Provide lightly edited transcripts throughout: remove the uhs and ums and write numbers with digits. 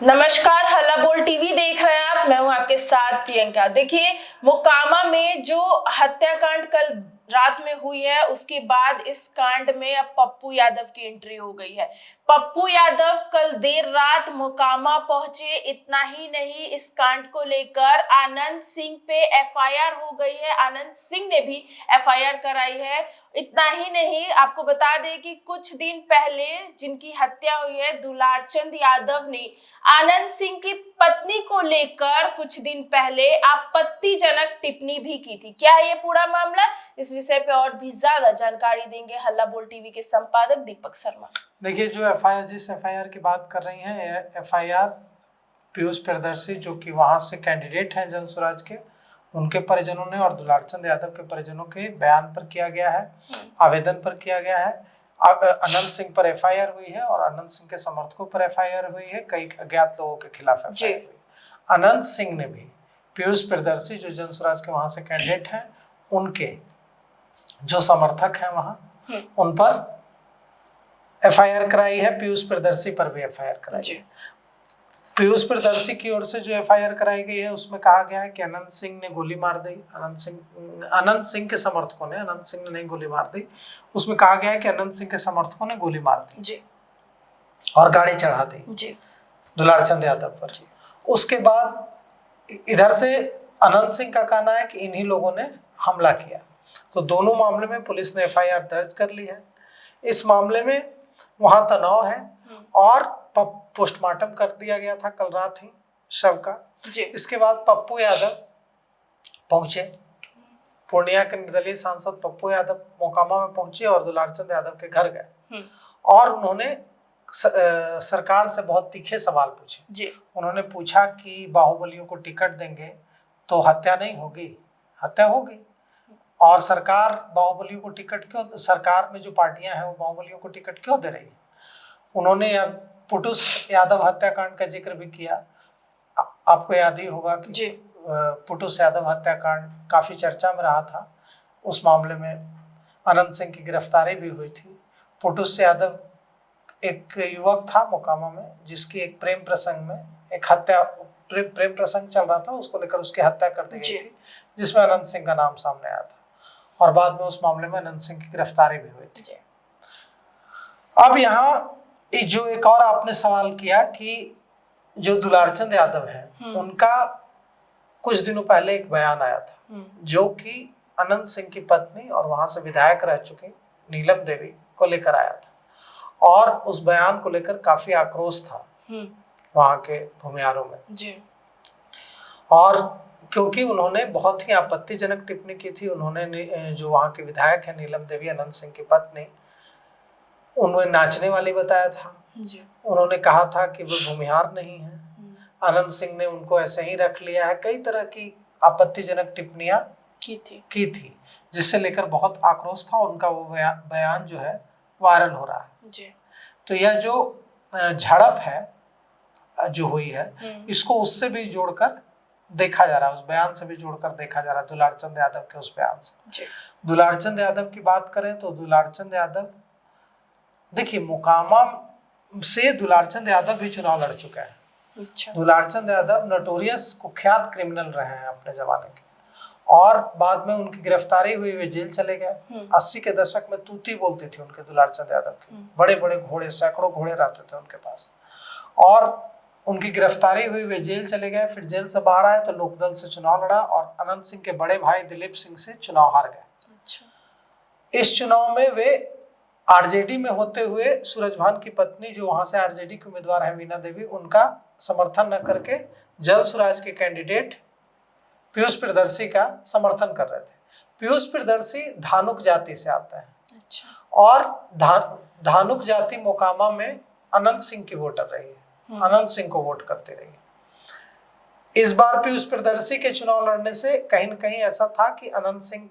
नमस्कार, हल्ला बोल टीवी देख रहे हैं आप। मैं हूं आपके साथ प्रियंका। देखिए, मोकामा में जो हत्याकांड कल रात में हुई है, उसके बाद इस कांड में अब पप्पू यादव की एंट्री हो गई है। पप्पू यादव कल देर रात मोकामा पहुंचे। इतना ही नहीं, इस कांड को लेकर आनंद सिंह पे एफआईआर हो गई है। आनंद सिंह ने भी एफआईआर कराई है। इतना ही नहीं, आपको बता दें कि कुछ दिन पहले जिनकी हत्या हुई है, दुलारचंद यादव ने आनंद सिंह की पत्नी को लेकर कुछ दिन पहले आपत्तिजनक टिप्पणी भी की थी। क्या है ये पूरा मामला? इस विषय पे और भी ज्यादा जानकारी देंगे हल्ला बोल टीवी के संपादक दीपक शर्मा। देखिए, जिस एफआईआर की बात कर रही हैं, एफआईआर पीयूष प्रियदर्शी जो कि वहां से कैंडिडेट हैं जन स्वराज के, उनके परिजनों ने और दुलारचंद यादव के परिजनों के बयान पर किया गया है, आवेदन पर किया गया है। अनंत सिंह पर एफआईआर हुई है और अनंत सिंह के समर्थकों पर एफआईआर हुई है, कई अज्ञात लोगों के खिलाफ एफआईआर हुई। अनंत सिंह ने भी पीयूष प्रियदर्शी जो जन स्वराज के वहां से कैंडिडेट हैं, उनके जो समर्थक हैं वहां, उन पर एफआईआर कराई है। पीयूष प्रियदर्शी पर भी एफआईआर कराई है। पीयूष प्रियदर्शी की ओर से जो एफआईआर कराई गई है, उसमें कहा गया है कि अनंत सिंह ने गोली मार दी। अनंत सिंह के समर्थकों ने, अनंत सिंह ने नहीं गोली मार दी। उसमें कहा गया है कि अनंत सिंह के समर्थकों ने गोली मार दी जी, और गाड़ी चढ़ा दी जी दुलारचंद यादव पर। उसके बाद इधर से अनंत सिंह का कहना है कि इन्हीं लोगों ने हमला किया। तो दोनों मामले में पुलिस ने एफआईआर दर्ज कर ली है। इस मामले में वहां तनाव है और पोस्टमार्टम कर दिया गया था कल रात ही शव का जी। इसके बाद पप्पू यादव पहुंचे, पूर्णिया के निर्दलीय सांसद पप्पू यादव मोकामा में पहुंचे और दुलारचंद यादव के घर गए और उन्होंने सरकार से बहुत तीखे सवाल पूछे जी। उन्होंने पूछा कि बाहुबलियों को टिकट देंगे तो हत्या नहीं होगी? हत्या होगी। और सरकार बाहुबलियों को टिकट क्यों, सरकार में जो पार्टियां हैं वो बाहुबलियों को टिकट क्यों दे रही है? उन्होंने अब पुटुस यादव हत्याकांड का जिक्र भी किया। आपको याद ही होगा कि पुटुस यादव हत्याकांड काफी चर्चा में रहा था। उस मामले में अनंत सिंह की गिरफ्तारी भी हुई थी। पुटुस यादव एक युवक था मोकामा में, जिसकी एक प्रेम प्रसंग में एक हत्या प्रेम प्रसंग चल रहा था, उसको लेकर उसकी हत्या कर दी गई थी, जिसमें अनंत सिंह का नाम सामने आया था और बाद में उस मामले में अनंत सिंह की गिरफ्तारी भी हुई थी। अब यहाँ जो एक और आपने सवाल किया कि जो दुलारचंद यादव हैं, उनका कुछ दिनों पहले एक बयान आया था जो कि अनंत सिंह की पत्नी और वहां से विधायक रह चुकी नीलम देवी को लेकर आया था और उस बयान को लेकर काफी आक्रोश था वहां के भूमिहारों में जी। और क्योंकि उन्होंने बहुत ही आपत्तिजनक टिप्पणी की थी। उन्होंने जो वहां के विधायक है नीलम देवी, अनंत सिंह की पत्नी, उन्होंने नाचने वाली बताया था जी। उन्होंने कहा था कि वो भूमिहार नहीं है। अनंत सिंह ने उनको ऐसे ही रख लिया है। कई तरह की आपत्तिजनक टिप्पणियां की थी जिससे लेकर बहुत आक्रोश था। उनका वो बयान जो है वायरल हो रहा है जी। तो यह जो झड़प है जो हुई है, इसको उससे भी जोड़कर देखा जा रहा है, उस बयान से भी जोड़कर देखा जा रहा है, दुलारचंद यादव के उस बयान से। दुलारचंद यादव की बात करें तो दुलारचंद यादव, देखिए, मोकामा से दुलारचंद यादव भी चुनाव लड़ चुका है। अच्छा। दुलारचंद यादव नोटोरियस कुख्यात क्रिमिनल रहे हैं अपने जमाने के और बाद में उनकी गिरफ्तारी हुई, वे जेल चले गए। 80 के दशक में तूती बोलती थी उनके, दुलारचंद यादव के बड़े बड़े घोड़े, सैकड़ों घोड़े रहते थे उनके पास और उनकी गिरफ्तारी हुई, वे जेल चले गए। फिर जेल से बाहर आए तो लोकदल से चुनाव लड़ा और अनंत सिंह के बड़े भाई दिलीप सिंह से चुनाव हार गए। अच्छा। इस चुनाव में वे आरजेडी में होते हुए सूरजभान की पत्नी, जो वहां से आरजेडी की उम्मीदवार है वीणा देवी, उनका समर्थन न करके जन स्वराज के कैंडिडेट पीयूष प्रियदर्शी का समर्थन कर रहे थे। पीयूष प्रियदर्शी धानुक जाति से आते हैं। अच्छा। और धानुक जाति मोकामा में अनंत सिंह की वोटर रही है, अनंत सिंह को वोट करती रही है। इस बार पीयूष प्रियदर्शी के चुनाव लड़ने से कहीं न कहीं ऐसा था कि अनंत सिंह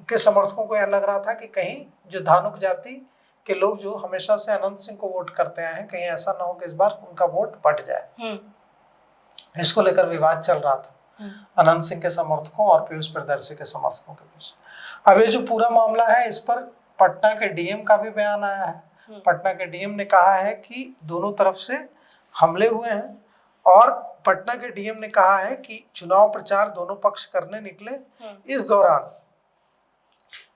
के समर्थकों को यह लग रहा था कि कहीं जो धानुक जाति के लोग जो हमेशा से अनंत सिंह को वोट करते आए हैं, कहीं ऐसा ना हो कि इस बार उनका वोट बट जाए। इसको लेकर विवाद चल रहा था अनंत सिंह के समर्थकों और पीयूष प्रियदर्शी के समर्थकों के बीच। अब ये जो पूरा मामला है, इस पर पटना के डीएम का भी बयान आया है। पटना के डीएम ने कहा है कि दोनों तरफ से हमले हुए हैं और पटना के डीएम ने कहा है कि चुनाव प्रचार दोनों पक्ष करने निकले, इस दौरान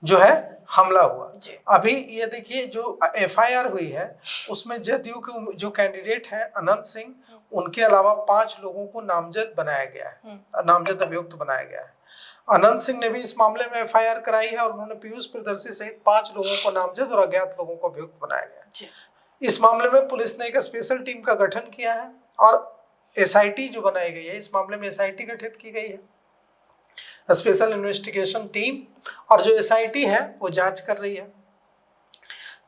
जो है हमला हुआ। अभी ये देखिए जो एफआईआर हुई है उसमें जदयू के जो कैंडिडेट हैं अनंत सिंह, उनके अलावा 5 लोगों को नामजद बनाया गया है, नामजद अभियुक्त बनाया गया है। अनंत सिंह ने भी इस मामले में एफआईआर कराई है और उन्होंने पीयूष प्रियदर्शी सहित 5 लोगों को नामजद और अज्ञात लोगों को अभियुक्त बनाया गया है। इस मामले में पुलिस ने एक स्पेशल टीम का गठन किया है और एसआईटी जो बनाई गई है, इस मामले में एसआईटी गठित की गई है, स्पेशल इन्वेस्टिगेशन टीम, और जो एसआईटी है वो जांच कर रही है।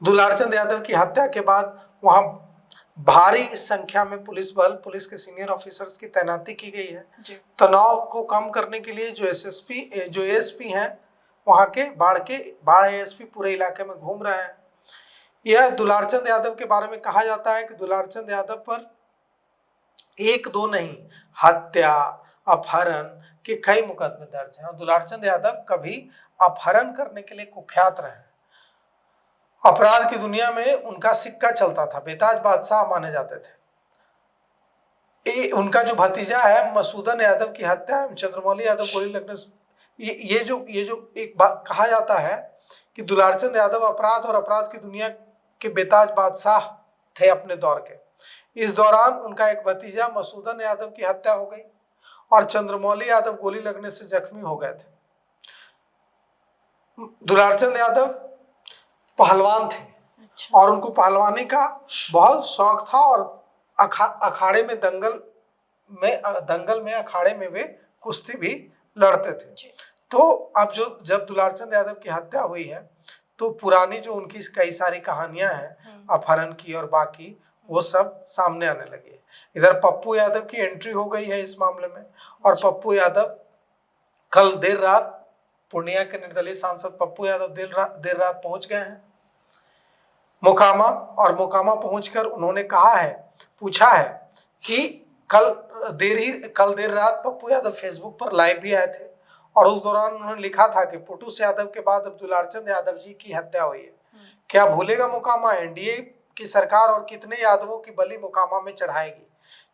दुलारचंद यादव की हत्या के बाद वहां भारी संख्या में पुलिस बल, पुलिस के सीनियर ऑफिसर्स की तैनाती की गई है। तनाव को कम करने के लिए जो एएसपी हैं वहां के बाढ़ एएसपी पूरे इलाके में घूम रहे हैं। यह दुलारचंद यादव के बारे में कहा जाता है कि दुलारचंद यादव पर 1-2 नहीं, हत्या, अपहरण के कई मुकदमे दर्ज हैं और दुलारचंद यादव कभी अपहरण करने के लिए कुख्यात रहे। अपराध की दुनिया में उनका सिक्का चलता था, बेताज बादशाह माने जाते थे। उनका जो भतीजा है मसूदन यादव की हत्या, चंद्रमौली यादव गोली लगने, ये जो एक बात कहा जाता है कि दुलारचंद यादव अपराध और अपराध की दुनिया के बेताज बादशाह थे अपने दौर के। इस दौरान उनका एक भतीजा मसूदन यादव की हत्या हो गई और चंद्रमौली यादव गोली लगने से जख्मी हो गए थे। दुलारचंद यादव पहलवान थे और उनको पहलवानी का बहुत शौक था और अखाड़े में दंगल में अखाड़े में वे कुश्ती भी लड़ते थे। तो अब जब दुलारचंद यादव की हत्या हुई है तो पुरानी जो उनकी कई सारी कहानियां हैं अपहरण की और बाकी, वो सब सामने आने लगी है। इधर पप्पू यादव की एंट्री हो गई है इस मामले में और पप्पू यादव कल देर रात, पूर्णिया के निर्दलीय सांसद पप्पू यादव देर रात पहुंच गए हैं मोकामा, और मोकामा पहुंचकर उन्होंने पूछा है कि कल देर रात पप्पू यादव फेसबुक पर लाइव भी आए थे और उस दौरान उन्होंने लिखा था कि पुटूस यादव के बाद अब दुलारचंद यादव जी की हत्या हुई है, क्या भूलेगा मोकामा एनडीए की सरकार और कितने यादवों की बलि मोकामा में चढ़ाएगी?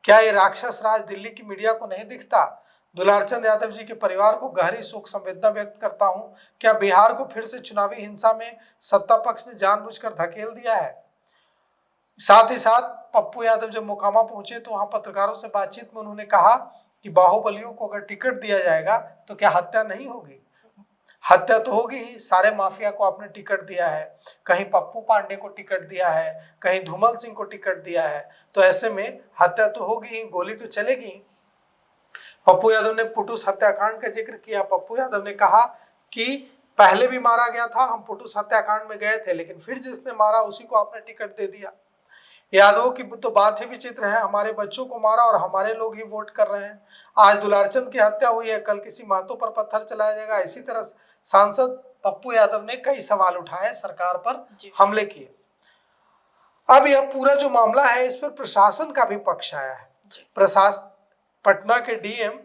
क्या ये राक्षस राज दिल्ली की मीडिया को नहीं दिखता? दुलारचंद यादव जी के परिवार को गहरी शोक संवेदना व्यक्त करता हूं। क्या बिहार को फिर से चुनावी हिंसा में सत्ता पक्ष ने जानबूझकर धकेल दिया है? साथ ही साथ पप्पू यादव जब मोकामा पहुंचे तो वहां पत्रकारों से बातचीत में उन्होंने कहा कि बाहुबलियों को अगर टिकट दिया जाएगा तो क्या हत्या नहीं होगी? हत्या तो होगी ही, सारे माफिया को आपने टिकट दिया है, कहीं पप्पू पांडे को टिकट दिया है, कहीं धूमल सिंह को टिकट दिया है, तो ऐसे में हत्या तो होगी ही, गोली तो चलेगी। पप्पू यादव ने पुटूस हत्याकांड का जिक्र किया। पप्पू यादव ने कहा कि पहले भी मारा गया था, हम पुटूस हत्याकांड में गए थे, लेकिन फिर जिसने मारा उसी को आपने टिकट दे दिया। यादवों की तो बात ही विचित्र है, हमारे बच्चों को मारा और हमारे लोग ही वोट कर रहे हैं। आज दुलारचंद की हत्या हुई है, कल किसी महतो पर पत्थर चलाया जाएगा। इसी तरह सांसद पप्पू यादव ने कई सवाल उठाए, सरकार पर हमले किए। अब यह पूरा जो मामला है इस पर प्रशासन का भी पक्ष आया है। पटना के डीएम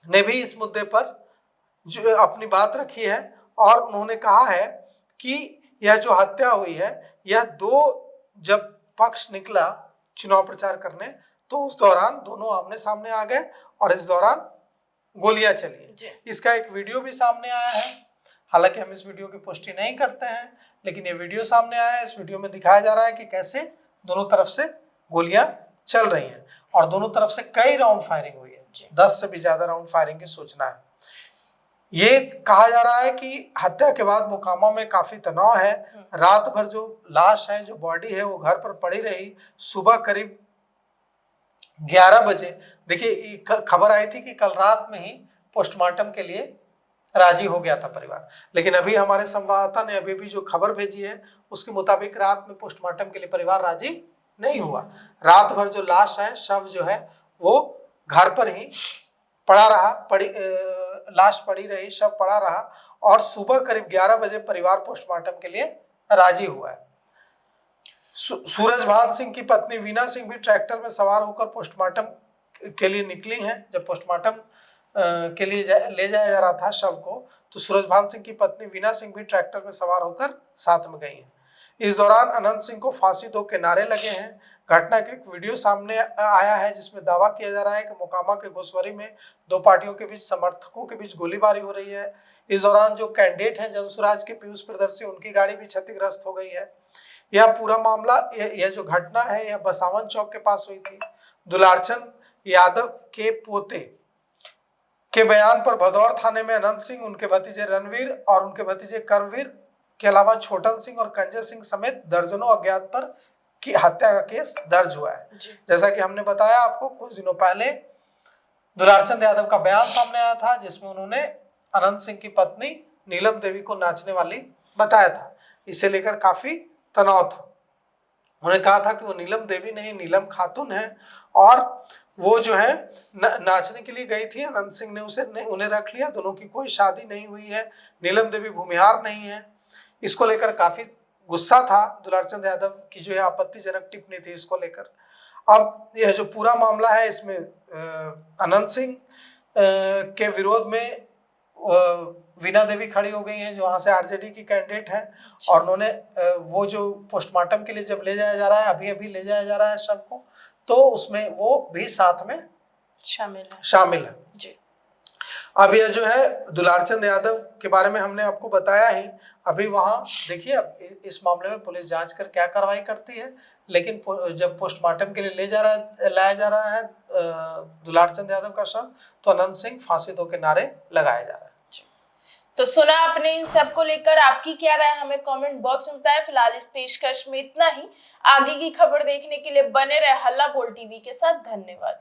ने भी इस मुद्दे पर जो अपनी बात रखी है और उन्होंने कहा है कि यह जो हत्या हुई है, यह जब पक्ष निकला चुनाव प्रचार करने तो उस दौरान दोनों आमने सामने आ गए और इस दौरान गोलियां चली। इसका एक वीडियो भी सामने आया है, हालांकि हम इस वीडियो की पुष्टि नहीं करते हैं, लेकिन ये वीडियो सामने आया है। इस वीडियो में दिखाया जा रहा है कि कैसे दोनों तरफ से गोलियां चल रही हैं और दोनों तरफ से कई राउंड फायरिंग हुई है, 10 से भी ज्यादा राउंड फायरिंग की सूचना है। ये कहा जा रहा है कि हत्या के बाद मोकामा में काफी तनाव है। रात भर जो लाश है, जो बॉडी है, वो घर पर पड़ी रही। सुबह करीब 11 बजे, देखिए खबर आई थी कि कल रात में ही पोस्टमार्टम के लिए राजी हो गया था परिवार, लेकिन अभी हमारे संवाददाता ने अभी भी जो खबर भेजी है उसके मुताबिक रात में पोस्टमार्टम के लिए परिवार राजी नहीं हुआ। रात भर जो लाश है, शव जो है, वो घर पर ही पड़ा रहा, लाश पड़ी रही, शव पड़ा रहा और सुबह करीब 11 बजे परिवार पोस्टमार्टम के लिए राजी हुआ है। सूरजभान सिंह की पत्नी वीना सिंह भी ट्रैक्टर में सवार होकर पोस्टमार्टम के लिए निकली हैं। जब पोस्टमार्टम के लिए ले जाया जा रहा था शव को, तो सूरजभान सिंह की पत्नी वीना सिंह भी ट्रैक्टर में सवार होकर साथ में गई हैं। इस दौरान अनंत सिंह को फांसी दो के नारे लगे हैं। घटना का एक वीडियो सामने आया है जिसमें दावा किया जा रहा है कि मोकामा के घोसवरी में दो पार्टियों के बीच समर्थकों के बीच गोलीबारी हो रही है। इस दौरान जो कैंडिडेट हैं जनसुराज के पीयूष प्रियदर्शी, उनकी गाड़ी भी क्षतिग्रस्त हो गई है। यह पूरा मामला, यह जो घटना है यह बसावन चौक के पास हुई थी। दुलारचंद यादव के पोते के बयान पर भदौर थाने में अनंत सिंह, उनके भतीजे रणवीर और उनके भतीजे करवीर के अलावा छोटन सिंह और कंजय सिंह समेत दर्जनों अज्ञात पर की हत्या का केस दर्ज हुआ है। जैसा कि हमने बताया आपको, कुछ दिनों पहले दुलारचंद यादव का बयान सामने आया था जिसमें उन्होंने अनंत सिंह की पत्नी नीलम देवी को नाचने वाली बताया था। इसे लेकर काफी तनाव था। उन्होंने कहा था कि वो नीलम देवी नहीं, नीलम खातून है और वो जो है नाचने के लिए गई थी। अनंत सिंह ने उन्हें रख लिया। दोनों की कोई शादी नहीं हुई है। नीलम देवी भूमिहार नहीं है। इसको लेकर काफी गुस्सा था दुलारचंद यादव की जो है आपत्तिजनक टिप्पणी थी इसको लेकर। अब यह जो पूरा मामला है इसमें अनंत सिंह के विरोध में वीणा देवी खड़ी हो गई हैं जो वहां से आरजेडी की कैंडिडेट है, और उन्होंने वो जो पोस्टमार्टम के लिए जब ले जाया जा रहा है, अभी ले जाया जा रहा है शव को, तो उसमें वो भी साथ में शामिल है जी। अब यह जो है दुलारचंद यादव के बारे में हमने आपको बताया ही। अभी वहां देखिए अब इस मामले में पुलिस जांच कर क्या कार्रवाई करती है, लेकिन जब पोस्टमार्टम के लिए लाया जा रहा है दुलारचंद यादव का शव, तो अनंत सिंह फांसी दो के नारे लगाया जा रहा है। तो सुना आपने, इन सब को लेकर आपकी क्या राय हमें कमेंट बॉक्स में बताएं। फिलहाल इस पेशकश में इतना ही। आगे की खबर देखने के लिए बने रहे हल्ला बोल टीवी के साथ। धन्यवाद।